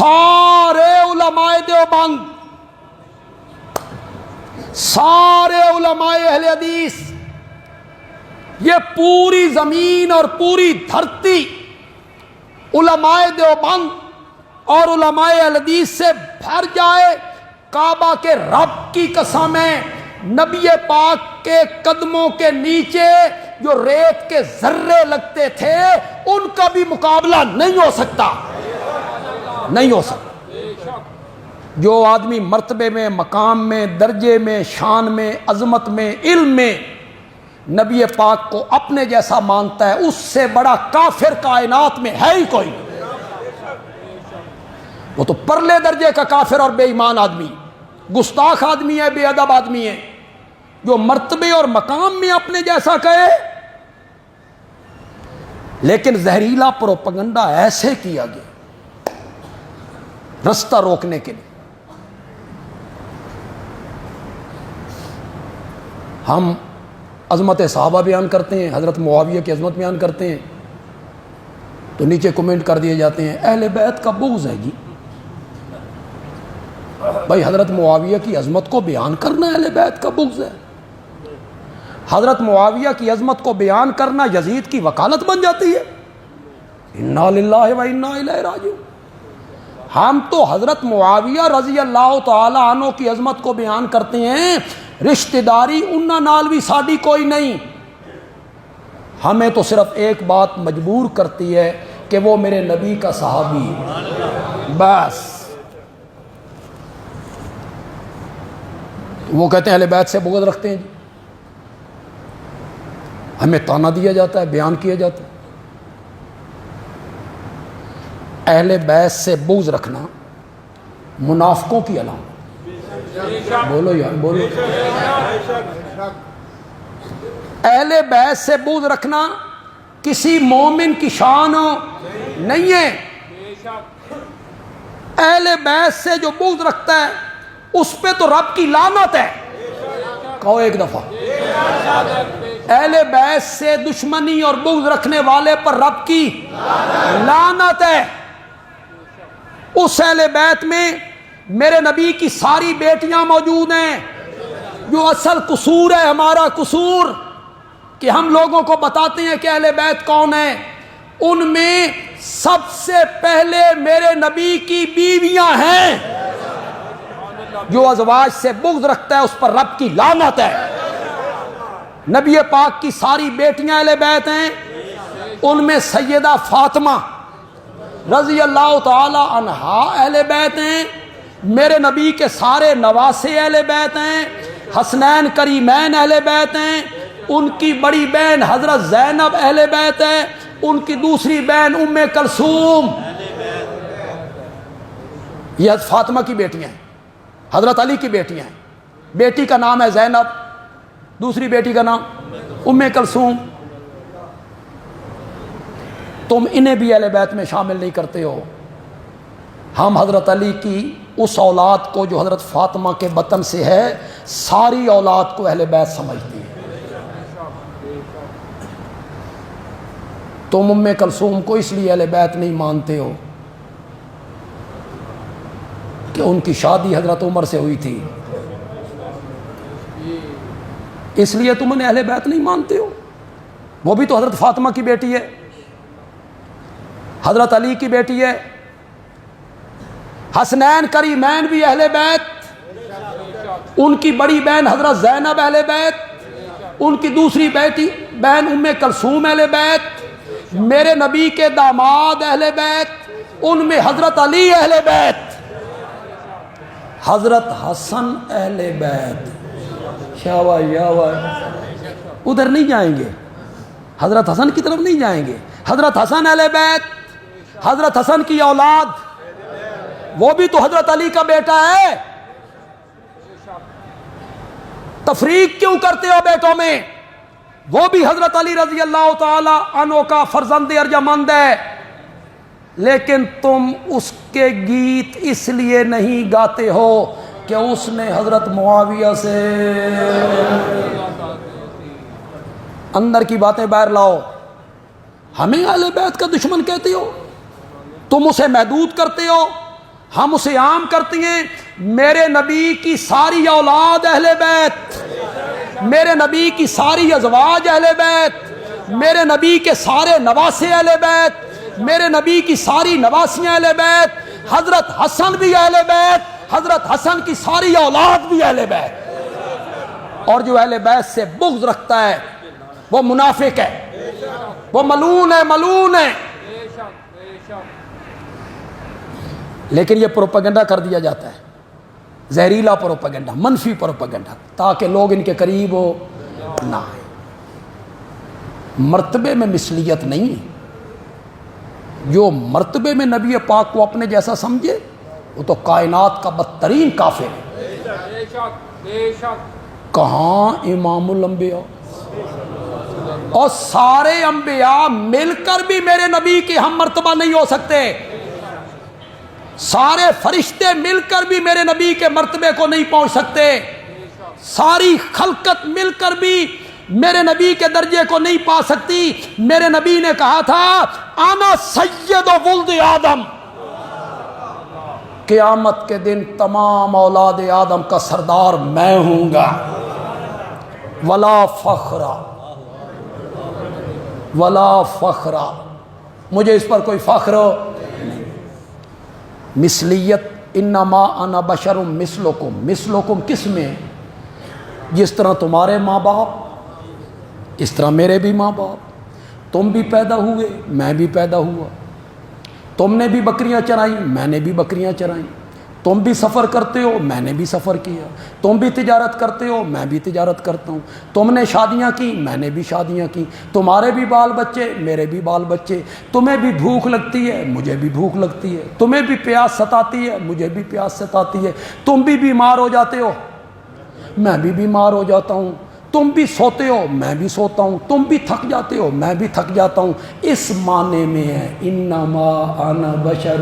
سارے علماء دیوبند، سارے علماء اہل حدیث، یہ پوری زمین اور پوری دھرتی علماء دیوبند اور علماء اہل حدیث سے بھر جائے، کعبہ کے رب کی قسم ہے، نبی پاک کے قدموں کے نیچے جو ریت کے ذرے لگتے تھے ان کا بھی مقابلہ نہیں ہو سکتا، نہیں ہو سکتا۔ جو آدمی مرتبے میں، مقام میں، درجے میں، شان میں، عظمت میں، علم میں نبی پاک کو اپنے جیسا مانتا ہے، اس سے بڑا کافر کائنات میں ہے ہی کوئی نہیں۔ وہ تو پرلے درجے کا کافر اور بے ایمان آدمی، گستاخ آدمی ہے، بے ادب آدمی ہے، جو مرتبے اور مقام میں اپنے جیسا کہے۔ لیکن زہریلا پروپگنڈا ایسے کیا گیا رستہ روکنے کے لیے۔ ہم عظمت صحابہ بیان کرتے ہیں، حضرت معاویہ کی عظمت بیان کرتے ہیں، تو نیچے کمنٹ کر دیے جاتے ہیں اہل بیت کا بغض ہے جی۔ بھائی حضرت معاویہ کی عظمت کو بیان کرنا اہل بیت کا بغض ہے؟ حضرت معاویہ کی عظمت کو بیان کرنا یزید کی وکالت بن جاتی ہے؟ انا للہ و انا الیہ راجعون۔ ہم تو حضرت معاویہ رضی اللہ تعالی عنہ کی عظمت کو بیان کرتے ہیں، رشتہ داری انہاں نال بھی ساڈی کوئی نہیں، ہمیں تو صرف ایک بات مجبور کرتی ہے کہ وہ میرے نبی کا صحابی، بس۔ وہ کہتے ہیں اہل بیت سے بغض رکھتے ہیں جی، ہمیں تانا دیا جاتا ہے، بیان کیا جاتا ہے۔ اہل بیت سے بغض رکھنا منافقوں کی علامت، بولو یار بولو۔ اہل بیت سے بغض رکھنا کسی مومن کی شان نہیں ہے۔ اہل بیت سے جو بغض رکھتا ہے اس پہ تو رب کی لعنت ہے، کہو ایک دفعہ۔ اہل بیت سے دشمنی اور بغض رکھنے والے پر رب کی لعنت ہے۔ اس اہل بیت میں میرے نبی کی ساری بیٹیاں موجود ہیں۔ جو اصل قصور ہے ہمارا قصور کہ ہم لوگوں کو بتاتے ہیں کہ اہل بیت کون ہیں، ان میں سب سے پہلے میرے نبی کی بیویاں ہیں۔ جو ازواج سے بغض رکھتا ہے اس پر رب کی لعنت ہے۔ نبی پاک کی ساری بیٹیاں اہل بیت ہیں، ان میں سیدہ فاطمہ رضی اللہ تعالی عنہا اہل بیت ہیں، میرے نبی کے سارے نواسے اہل بیت ہیں، حسنین کریمین اہل بیت ہیں، ان کی بڑی بہن حضرت زینب اہل بیت ہے، ان کی دوسری بہن ام کلثوم، یہ فاطمہ کی بیٹیاں ہیں، حضرت علی کی بیٹیاں ہیں۔ بیٹی کا نام ہے زینب، دوسری بیٹی کا نام ام کلثوم۔ تم انہیں بھی اہل بیت میں شامل نہیں کرتے ہو۔ ہم حضرت علی کی اس اولاد کو جو حضرت فاطمہ کے بطن سے ہے، ساری اولاد کو اہل بیت سمجھتی ہیں۔ تم ام کلثوم کو اس لیے اہل بیت نہیں مانتے ہو کہ ان کی شادی حضرت عمر سے ہوئی تھی، اس لیے تم انہیں اہل بیت نہیں مانتے ہو۔ وہ بھی تو حضرت فاطمہ کی بیٹی ہے، حضرت علی کی بیٹی ہے، حسنین کریمین بھی اہل بیت، ان کی بڑی بہن حضرت زینب اہل بیت، ان کی دوسری بیٹی بہن ام کلثوم اہل بیت، میرے نبی کے داماد اہل بیت، ان میں حضرت علی اہل بیت، حضرت حسن اہل بیت۔ ادھر نہیں جائیں گے، حضرت حسن کی طرف نہیں جائیں گے۔ حضرت حسن اہل بیت، حضرت حسن کی اولاد، وہ بھی تو حضرت علی کا بیٹا ہے۔ تفریق کیوں کرتے ہو بیٹوں میں؟ وہ بھی حضرت علی رضی اللہ تعالی عنہ کا فرزند ارجمند ہے، لیکن تم اس کے گیت اس لیے نہیں گاتے ہو کہ اس نے حضرت معاویہ سے، اندر کی باتیں باہر لاؤ۔ ہمیں اہل بیت کا دشمن کہتے ہو، تم اسے محدود کرتے ہو، ہم اسے عام کرتے ہیں میرے نبی کی ساری اولاد اہل بیت، میرے نبی کی ساری ازواج اہل بیت، میرے نبی کے سارے نواسے اہل بیت، میرے نبی کی ساری نواسیاں اہل بیت، حضرت حسن بھی اہل بیت، حضرت حسن کی ساری اولاد بھی اہل بیت۔ اور جو اہل بیت سے بغض رکھتا ہے وہ منافق ہے، وہ ملعون ہے، ملعون ہے۔ لیکن یہ پروپیگنڈا کر دیا جاتا ہے، زہریلا پروپیگنڈا، منفی پروپیگنڈا، تاکہ لوگ ان کے قریب ہو نہ آئے۔ مرتبے میں مثلیت نہیں ہے، جو مرتبے میں نبی پاک کو اپنے جیسا سمجھے وہ تو کائنات کا بدترین کافر ہے۔ کہاں امام الانبیاء، اور سارے انبیاء مل کر بھی میرے نبی کے ہم مرتبہ نہیں ہو سکتے، سارے فرشتے مل کر بھی میرے نبی کے مرتبے کو نہیں پہنچ سکتے، ساری خلقت مل کر بھی میرے نبی کے درجے کو نہیں پا سکتی۔ میرے نبی نے کہا تھا انا سید ولد آدم، قیامت کے دن تمام اولاد آدم کا سردار میں ہوں گا، ولا فخر ولا فخر، مجھے اس پر کوئی فخر نہیں۔ مثلیت، انما انا بشر مثلکم، مثلکم کس میں؟ جس طرح تمہارے ماں باپ اس طرح میرے بھی ماں باپ، تم بھی پیدا ہوئے میں بھی پیدا ہوا، تم نے بھی بکریاں چرائیں میں نے بھی بکریاں چرائیں، تم بھی سفر کرتے ہو میں نے بھی سفر کیا، تم بھی تجارت کرتے ہو میں بھی تجارت کرتا ہوں، تم نے شادیاں کی میں نے بھی شادیاں کی، تمہارے بھی بال بچے میرے بھی بال بچے، تمہیں بھی بھوک لگتی ہے مجھے بھی بھوک لگتی ہے، تمہیں بھی پیاس ستاتی ہے مجھے بھی پیاس ستاتی ہے، تم بھی بیمار ہو جاتے ہو میں بھی بیمار ہو جاتا ہوں، تم بھی سوتے ہو میں بھی سوتا ہوں، تم بھی تھک جاتے ہو میں بھی تھک جاتا ہوں۔ اس معنی میں ہے انما انا بشر،